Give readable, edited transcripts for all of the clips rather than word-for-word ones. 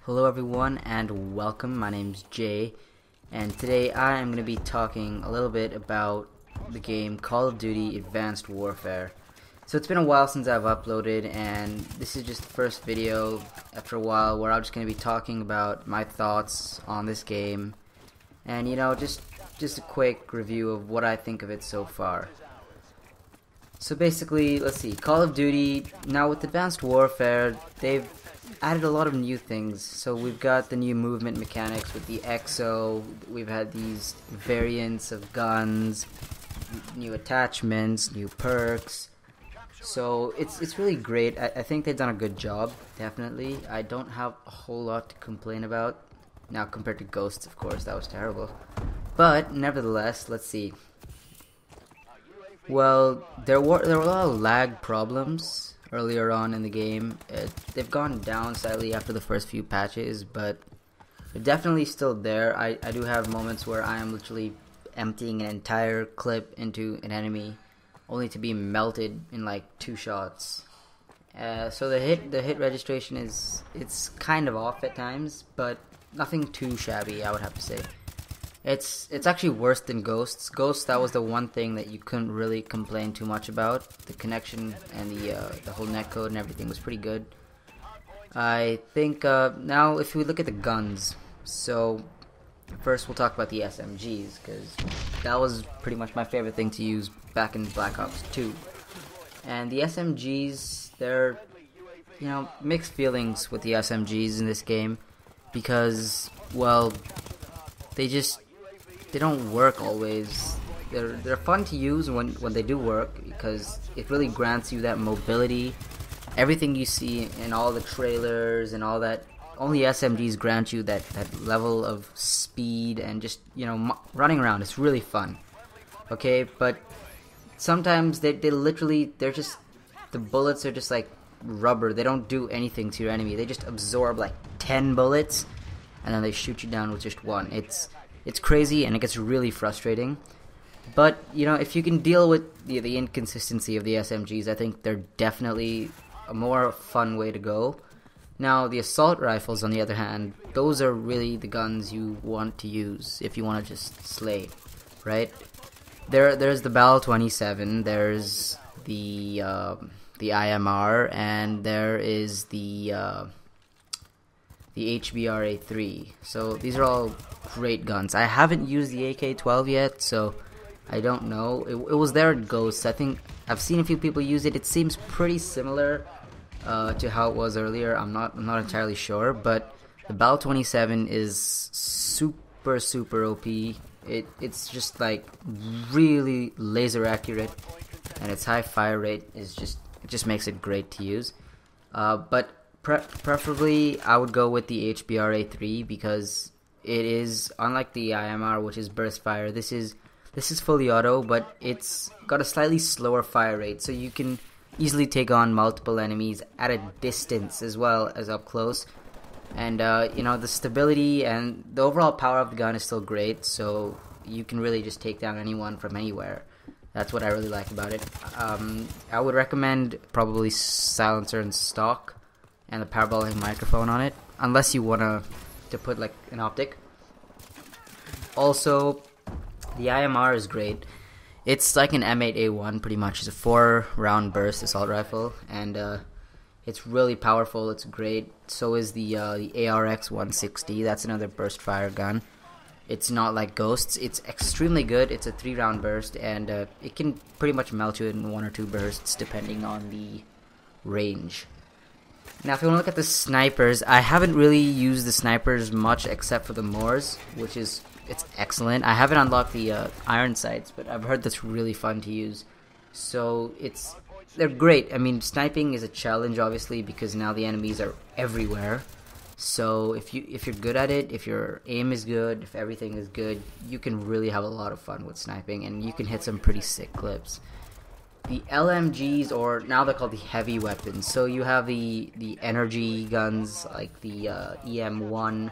Hello everyone and welcome. My name's Jay, and today I am going to be talking a little bit about the game Call of Duty Advanced Warfare. So it's been a while since I've uploaded, and this is just the first video after a while where I'm just going to be talking about my thoughts on this game and just a quick review of what I think of it so far. So basically, let's see, Call of Duty, now with Advanced Warfare, they've added a lot of new things. So we've got the new movement mechanics with the EXO, we've had these variants of guns, new attachments, new perks. So it's really great. I think they've done a good job, definitely. I don't have a whole lot to complain about. Now compared to Ghosts, of course, that was terrible. But nevertheless, let's see. Well, there were a lot of lag problems earlier on in the game. They've gone down slightly after the first few patches, but they're definitely still there. I do have moments where I am literally emptying an entire clip into an enemy, only to be melted in like 2 shots. So the hit registration it's kind of off at times, but nothing too shabby, I would have to say. It's actually worse than Ghosts. Ghosts, that was the one thing that you couldn't really complain too much about. The connection and the whole netcode and everything was pretty good. I think now if we look at the guns, so first we'll talk about the SMGs, because that was pretty much my favorite thing to use back in Black Ops 2. And the SMGs, they're mixed feelings with the SMGs in this game, because well, they don't work always. They're fun to use when they do work, because it really grants you that mobility. Everything you see in all the trailers and all that, only SMGs grant you that level of speed and just running around. It's really fun. Okay, but sometimes they're just, the bullets are just like rubber. They don't do anything to your enemy. They just absorb like 10 bullets and then they shoot you down with just 1. It's crazy, and it gets really frustrating. But if you can deal with the inconsistency of the SMGs, I think they're definitely a more fun way to go. Now the assault rifles, on the other hand, those are really the guns you want to use if you want to just slay, right? There's the Bal 27, there's the IMR, and there is the HBRA3. So these are all great guns. I haven't used the AK-12 yet, so I don't know. It was there at Ghosts. I think I've seen a few people use it. It seems pretty similar to how it was earlier. I'm not entirely sure, but the Bal 27 is super OP. It's just like really laser accurate, and its high fire rate it just makes it great to use. But preferably I would go with the HBRA3, because it is, unlike the IMR, which is burst fire, this is fully auto, but it's got a slightly slower fire rate, so you can easily take on multiple enemies at a distance as well as up close. And the stability and the overall power of the gun is still great, so you can really just take down anyone from anywhere. That's what I really like about it. I would recommend probably silencer and stock and the parabolic microphone on it, unless you want to put like an optic. Also, the IMR is great. It's like an M8A1 pretty much. It's a 4-round burst assault rifle, and it's really powerful. It's great. So is the ARX 160. That's another burst fire gun. It's not like Ghosts. It's extremely good. It's a 3-round burst, and it can pretty much melt you in 1 or 2 bursts depending on the range. Now if you want to look at the snipers, I haven't really used the snipers much except for the Moors, which it's excellent. I haven't unlocked the iron sights, but I've heard that's really fun to use. So they're great. I mean, sniping is a challenge obviously, because now the enemies are everywhere. So if you're good at it, if your aim is good, if everything is good, you can really have a lot of fun with sniping, and you can hit some pretty sick clips. The LMGs, or now they're called the heavy weapons. So you have the energy guns like the EM1,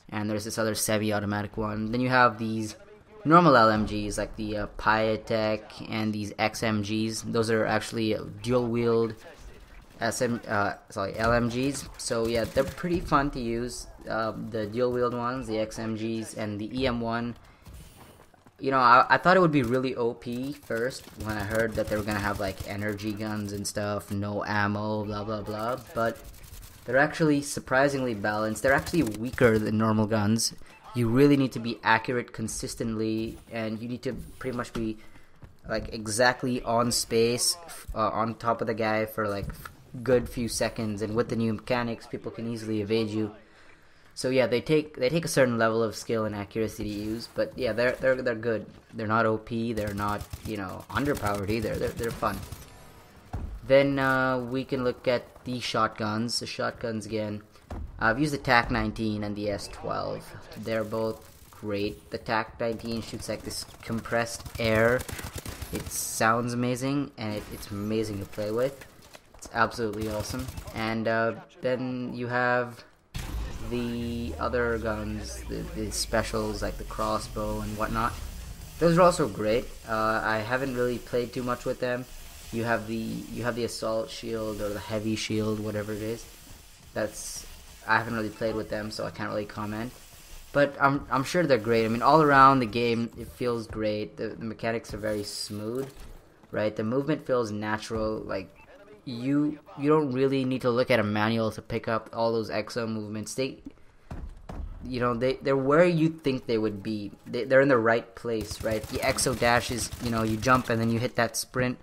and there's this other semi-automatic one. Then you have these normal LMGs like the Pyatech and these XMGs. Those are actually dual-wield LMGs. So yeah, they're pretty fun to use. the dual wield ones, the XMGs and the EM1. You know, I thought it would be really OP first when I heard that they were gonna have like energy guns and stuff, no ammo, blah blah blah, but they're actually surprisingly balanced. They're actually weaker than normal guns. You really need to be accurate consistently, and you need to pretty much be like exactly on space, on top of the guy for like good few seconds, and with the new mechanics people can easily evade you. So yeah, they take a certain level of skill and accuracy to use, but yeah, they're good. They're not OP. They're not, you know, underpowered either. They're fun. Then we can look at the shotguns. The shotguns again. I've used the TAC-19 and the S12. They're both great. The TAC-19 shoots like this compressed air. It sounds amazing, and it's amazing to play with. It's absolutely awesome. And then you have the other guns, the specials like the crossbow and whatnot. Those are also great. I haven't really played too much with them. You have the assault shield or the heavy shield, whatever it is. I haven't really played with them, so I can't really comment. But I'm sure they're great. I mean, all around the game, it feels great. The mechanics are very smooth, right? The movement feels natural. Like you don't really need to look at a manual to pick up all those exo movements. They're where you think they would be. They're in the right place, right? The exo dash is, you jump and then you hit that sprint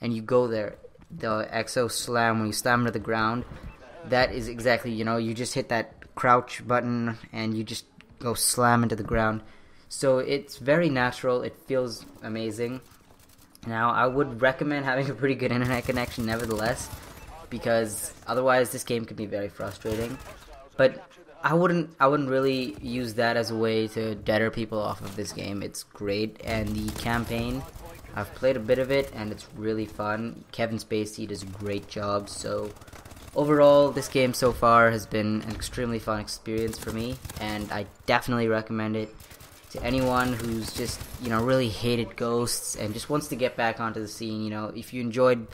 and you go there. The exo slam, when you slam to the ground, that is exactly, you just hit that crouch button and you just go slam into the ground. So it's very natural. It feels amazing. Now, I would recommend having a pretty good internet connection nevertheless, because otherwise this game could be very frustrating. But I wouldn't really use that as a way to deter people off of this game. It's great, and the campaign, I've played a bit of it and it's really fun. Kevin Spacey does a great job. So overall, this game so far has been an extremely fun experience for me, and I definitely recommend it to anyone who's just, really hated Ghosts and just wants to get back onto the scene. If you enjoyed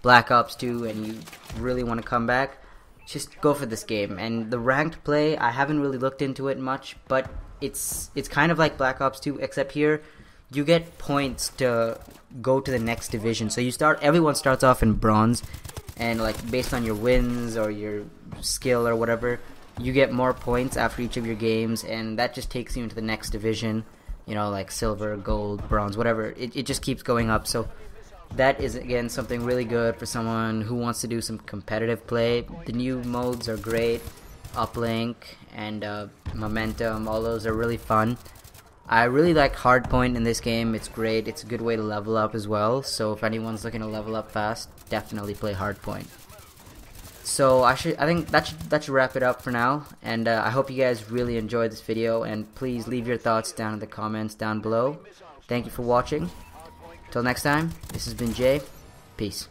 Black Ops 2 and you really want to come back, just go for this game. And the ranked play, I haven't really looked into it much, but it's kind of like Black Ops 2, except here you get points to go to the next division. So everyone starts off in bronze, and like based on your wins or your skill or whatever, you get more points after each of your games, and that just takes you into the next division, like silver, gold, bronze, whatever. It just keeps going up. So that is, again, something really good for someone who wants to do some competitive play. The new modes are great. Uplink and Momentum, all those are really fun. I really like Hardpoint in this game. It's great. It's a good way to level up as well. So if anyone's looking to level up fast, definitely play Hardpoint. So I think that should wrap it up for now, and I hope you guys really enjoyed this video, and please leave your thoughts down in the comments down below. Thank you for watching. Till next time, this has been Jay. Peace.